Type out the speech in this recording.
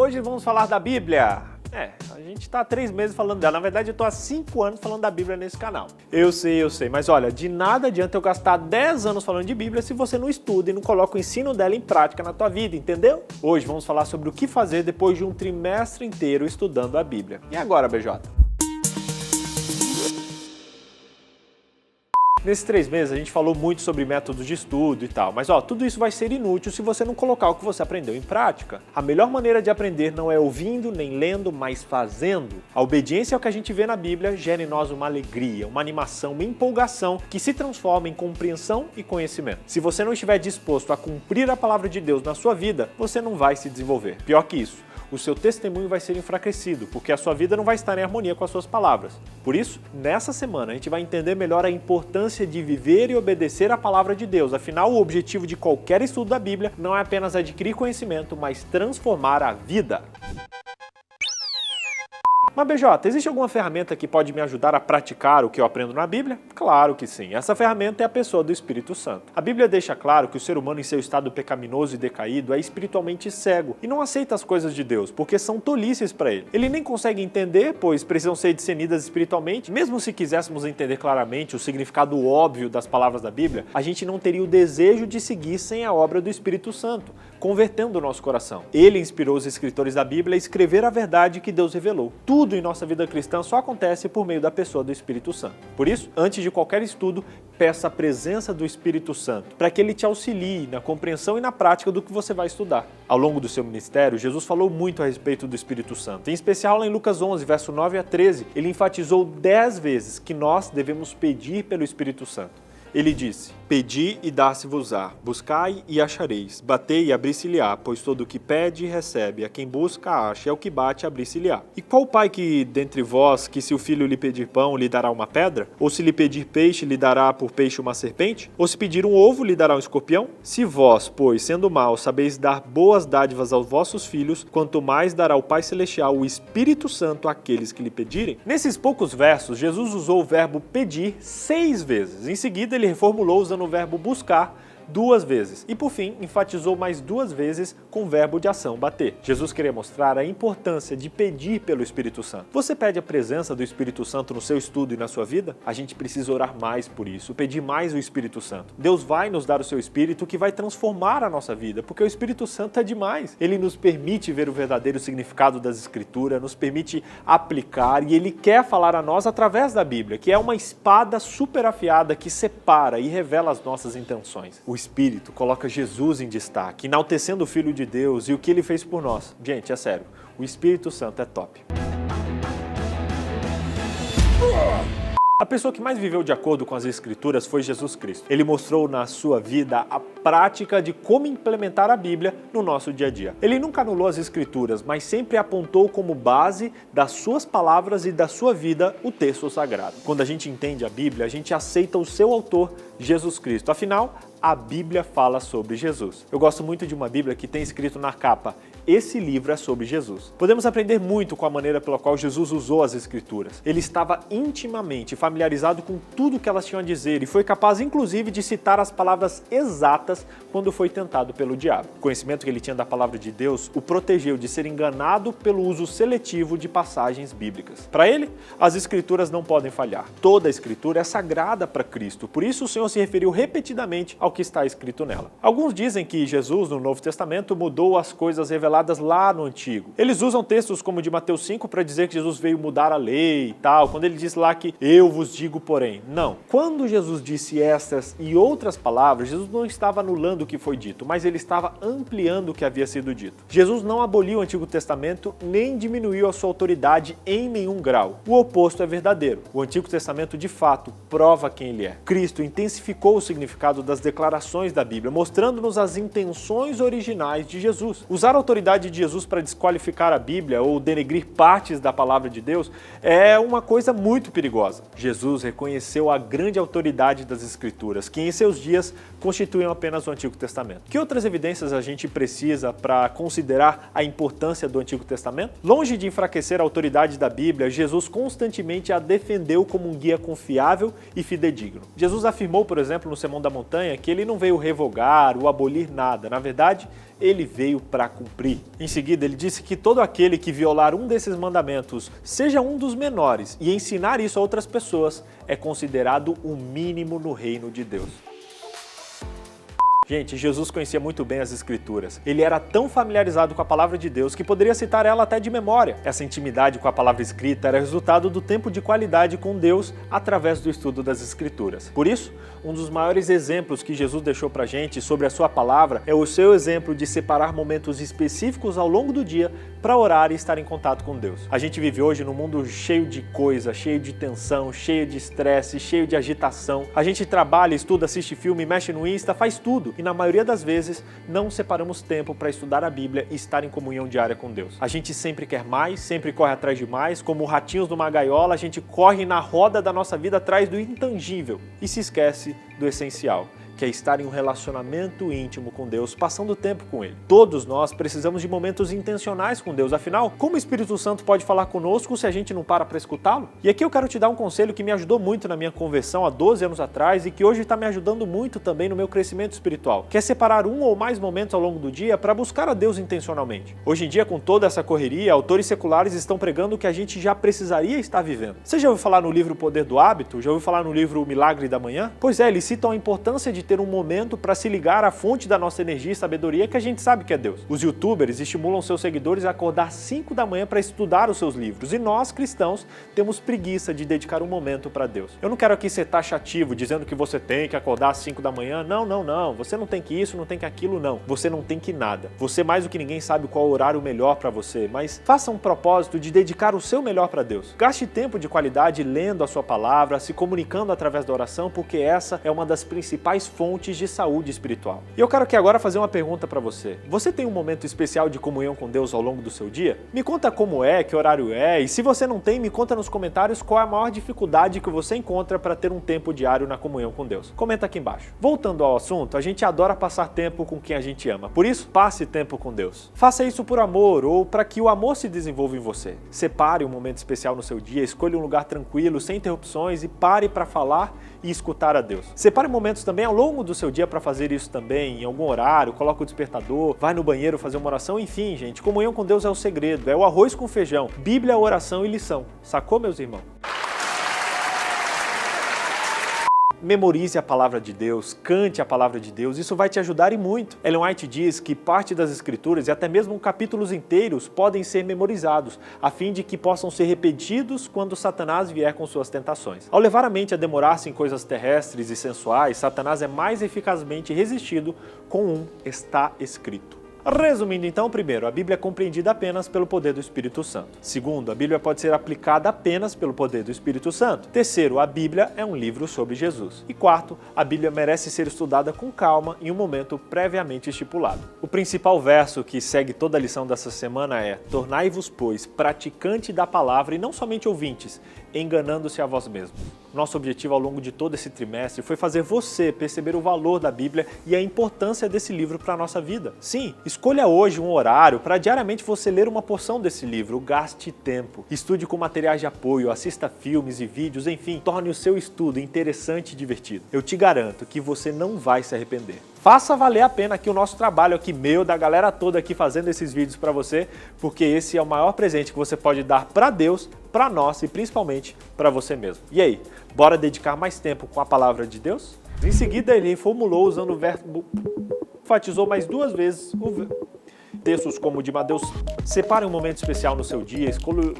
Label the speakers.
Speaker 1: Hoje vamos falar da Bíblia. A gente está há 3 meses falando dela. Na verdade, eu estou há 5 anos falando da Bíblia nesse canal. Eu sei. Mas olha, de nada adianta eu gastar 10 anos falando de Bíblia se você não estuda e não coloca o ensino dela em prática na tua vida, entendeu? Hoje vamos falar sobre o que fazer depois de um trimestre inteiro estudando a Bíblia. E agora, BJ? Nesses 3 meses a gente falou muito sobre métodos de estudo e tal, mas tudo isso vai ser inútil se você não colocar o que você aprendeu em prática. A melhor maneira de aprender não é ouvindo nem lendo, mas fazendo. A obediência ao que a gente vê na Bíblia gera em nós uma alegria, uma animação, uma empolgação que se transforma em compreensão e conhecimento. Se você não estiver disposto a cumprir a palavra de Deus na sua vida, você não vai se desenvolver. Pior que isso, o seu testemunho vai ser enfraquecido, porque a sua vida não vai estar em harmonia com as suas palavras. Por isso, nessa semana, a gente vai entender melhor a importância de viver e obedecer à palavra de Deus. Afinal, o objetivo de qualquer estudo da Bíblia não é apenas adquirir conhecimento, mas transformar a vida. Mas BJ, existe alguma ferramenta que pode me ajudar a praticar o que eu aprendo na Bíblia? Claro que sim. Essa ferramenta é a pessoa do Espírito Santo. A Bíblia deixa claro que o ser humano em seu estado pecaminoso e decaído é espiritualmente cego e não aceita as coisas de Deus, porque são tolices para ele. Ele nem consegue entender, pois precisam ser discernidas espiritualmente. Mesmo se quiséssemos entender claramente o significado óbvio das palavras da Bíblia, a gente não teria o desejo de seguir sem a obra do Espírito Santo, convertendo o nosso coração. Ele inspirou os escritores da Bíblia a escrever a verdade que Deus revelou. Tudo em nossa vida cristã só acontece por meio da pessoa do Espírito Santo. Por isso, antes de qualquer estudo, peça a presença do Espírito Santo, para que ele te auxilie na compreensão e na prática do que você vai estudar. Ao longo do seu ministério, Jesus falou muito a respeito do Espírito Santo. Em especial, lá em Lucas 11, verso 9 a 13, ele enfatizou 10 vezes que nós devemos pedir pelo Espírito Santo. Ele disse: pedi e dar-se-vos-á, buscai e achareis, batei e abri-se-lhe-á, pois todo o que pede recebe, a quem busca acha, e ao que bate abri-se-lhe-á. E qual pai que dentre vós, que se o filho lhe pedir pão, lhe dará uma pedra? Ou se lhe pedir peixe, lhe dará por peixe uma serpente? Ou se pedir um ovo, lhe dará um escorpião? Se vós, pois, sendo maus, sabeis dar boas dádivas aos vossos filhos, quanto mais dará o Pai Celestial o Espírito Santo àqueles que lhe pedirem? Nesses poucos versos, Jesus usou o verbo pedir 6 vezes. Em seguida, ele reformulou usando o verbo buscar 2 vezes e, por fim, enfatizou mais 2 vezes com o verbo de ação bater. Jesus queria mostrar a importância de pedir pelo Espírito Santo. Você pede a presença do Espírito Santo no seu estudo e na sua vida? A gente precisa orar mais por isso, pedir mais o Espírito Santo. Deus vai nos dar o seu Espírito que vai transformar a nossa vida, porque o Espírito Santo é demais. Ele nos permite ver o verdadeiro significado das Escrituras, nos permite aplicar e Ele quer falar a nós através da Bíblia, que é uma espada super afiada que separa e revela as nossas intenções. O Espírito coloca Jesus em destaque, enaltecendo o Filho de Deus e o que Ele fez por nós. Gente, é sério, o Espírito Santo é top. A pessoa que mais viveu de acordo com as Escrituras foi Jesus Cristo. Ele mostrou na sua vida a prática de como implementar a Bíblia no nosso dia a dia. Ele nunca anulou as Escrituras, mas sempre apontou como base das suas palavras e da sua vida o texto sagrado. Quando a gente entende a Bíblia, a gente aceita o seu autor, Jesus Cristo. Afinal, a Bíblia fala sobre Jesus. Eu gosto muito de uma Bíblia que tem escrito na capa: esse livro é sobre Jesus. Podemos aprender muito com a maneira pela qual Jesus usou as Escrituras. Ele estava intimamente familiarizado com tudo que elas tinham a dizer e foi capaz, inclusive, de citar as palavras exatas quando foi tentado pelo diabo. O conhecimento que ele tinha da palavra de Deus o protegeu de ser enganado pelo uso seletivo de passagens bíblicas. Para ele, as Escrituras não podem falhar. Toda a Escritura é sagrada para Cristo. Por isso, o Senhor se referiu repetidamente ao que está escrito nela. Alguns dizem que Jesus, no Novo Testamento, mudou as coisas reveladas lá no Antigo. Eles usam textos como de Mateus 5 para dizer que Jesus veio mudar a lei e tal, quando ele diz lá que eu vos digo porém. Não. Quando Jesus disse estas e outras palavras, Jesus não estava anulando o que foi dito, mas ele estava ampliando o que havia sido dito. Jesus não aboliu o Antigo Testamento nem diminuiu a sua autoridade em nenhum grau. O oposto é verdadeiro. O Antigo Testamento, de fato, prova quem ele é. Cristo intensificou o significado das declarações da Bíblia, mostrando-nos as intenções originais de Jesus. Usar a autoridade de Jesus para desqualificar a Bíblia ou denegrir partes da palavra de Deus é uma coisa muito perigosa. Jesus reconheceu a grande autoridade das Escrituras, que em seus dias constituíam apenas o Antigo Testamento. Que outras evidências a gente precisa para considerar a importância do Antigo Testamento? Longe de enfraquecer a autoridade da Bíblia, Jesus constantemente a defendeu como um guia confiável e fidedigno. Jesus afirmou, por exemplo, no Sermão da Montanha, que ele não veio revogar ou abolir nada. Na verdade, ele veio para cumprir. Em seguida, ele disse que todo aquele que violar um desses mandamentos, seja um dos menores, e ensinar isso a outras pessoas, é considerado o mínimo no reino de Deus. Gente, Jesus conhecia muito bem as Escrituras. Ele era tão familiarizado com a palavra de Deus que poderia citar ela até de memória. Essa intimidade com a palavra escrita era resultado do tempo de qualidade com Deus através do estudo das Escrituras. Por isso, um dos maiores exemplos que Jesus deixou pra gente sobre a sua palavra é o seu exemplo de separar momentos específicos ao longo do dia para orar e estar em contato com Deus. A gente vive hoje num mundo cheio de coisa, cheio de tensão, cheio de estresse, cheio de agitação. A gente trabalha, estuda, assiste filme, mexe no Insta, faz tudo. E na maioria das vezes, não separamos tempo para estudar a Bíblia e estar em comunhão diária com Deus. A gente sempre quer mais, sempre corre atrás de mais, como ratinhos numa gaiola, a gente corre na roda da nossa vida atrás do intangível e se esquece do essencial, que é estar em um relacionamento íntimo com Deus, passando tempo com Ele. Todos nós precisamos de momentos intencionais com Deus, afinal, como o Espírito Santo pode falar conosco se a gente não para escutá-lo? E aqui eu quero te dar um conselho que me ajudou muito na minha conversão há 12 anos atrás e que hoje está me ajudando muito também no meu crescimento espiritual, que é separar um ou mais momentos ao longo do dia para buscar a Deus intencionalmente. Hoje em dia, com toda essa correria, autores seculares estão pregando o que a gente já precisaria estar vivendo. Você já ouviu falar no livro O Poder do Hábito? Já ouviu falar no livro O Milagre da Manhã? Pois é, eles citam a importância de ter um momento para se ligar à fonte da nossa energia e sabedoria que a gente sabe que é Deus. Os youtubers estimulam seus seguidores a acordar 5 da manhã para estudar os seus livros e nós, cristãos, temos preguiça de dedicar um momento para Deus. Eu não quero aqui ser taxativo, dizendo que você tem que acordar às 5 da manhã. Não. Você não tem que isso, não tem que aquilo, não. Você não tem que nada. Você mais do que ninguém sabe qual o horário melhor para você, mas faça um propósito de dedicar o seu melhor para Deus. Gaste tempo de qualidade lendo a sua palavra, se comunicando através da oração, porque essa é uma das principais fontes de saúde espiritual. E eu quero aqui agora fazer uma pergunta para você. Você tem um momento especial de comunhão com Deus ao longo do seu dia? Me conta como é, que horário é, e se você não tem, me conta nos comentários qual é a maior dificuldade que você encontra para ter um tempo diário na comunhão com Deus. Comenta aqui embaixo. Voltando ao assunto, a gente adora passar tempo com quem a gente ama. Por isso, passe tempo com Deus. Faça isso por amor ou para que o amor se desenvolva em você. Separe um momento especial no seu dia, escolha um lugar tranquilo, sem interrupções e pare para falar e escutar a Deus. Separe momentos também ao longo do seu dia para fazer isso também, em algum horário, coloca o despertador, vai no banheiro fazer uma oração, enfim, gente, comunhão com Deus é o segredo, é o arroz com feijão, Bíblia, oração e lição. Sacou, meus irmãos? Memorize a palavra de Deus, cante a palavra de Deus, isso vai te ajudar e muito. Ellen White diz que parte das Escrituras e até mesmo capítulos inteiros podem ser memorizados, a fim de que possam ser repetidos quando Satanás vier com suas tentações. Ao levar a mente a demorar-se em coisas terrestres e sensuais, Satanás é mais eficazmente resistido com um está escrito. Resumindo então, primeiro, a Bíblia é compreendida apenas pelo poder do Espírito Santo. Segundo, a Bíblia pode ser aplicada apenas pelo poder do Espírito Santo. Terceiro, a Bíblia é um livro sobre Jesus. E quarto, a Bíblia merece ser estudada com calma em um momento previamente estipulado. O principal verso que segue toda a lição dessa semana é: tornai-vos, pois, praticante da palavra e não somente ouvintes, enganando-se a vós mesmos. Nosso objetivo ao longo de todo esse trimestre foi fazer você perceber o valor da Bíblia e a importância desse livro para a nossa vida. Sim, escolha hoje um horário para diariamente você ler uma porção desse livro, gaste tempo, estude com materiais de apoio, assista filmes e vídeos, enfim, torne o seu estudo interessante e divertido. Eu te garanto que você não vai se arrepender. Faça valer a pena aqui o nosso trabalho aqui meu, da galera toda aqui fazendo esses vídeos para você, porque esse é o maior presente que você pode dar para Deus, para nós e principalmente para você mesmo. E aí, bora dedicar mais tempo com a palavra de Deus? Em seguida, ele reformulou usando o verbo, enfatizou mais 2 vezes o verbo. Textos como o de Mateus: separe um momento especial no seu dia, escolha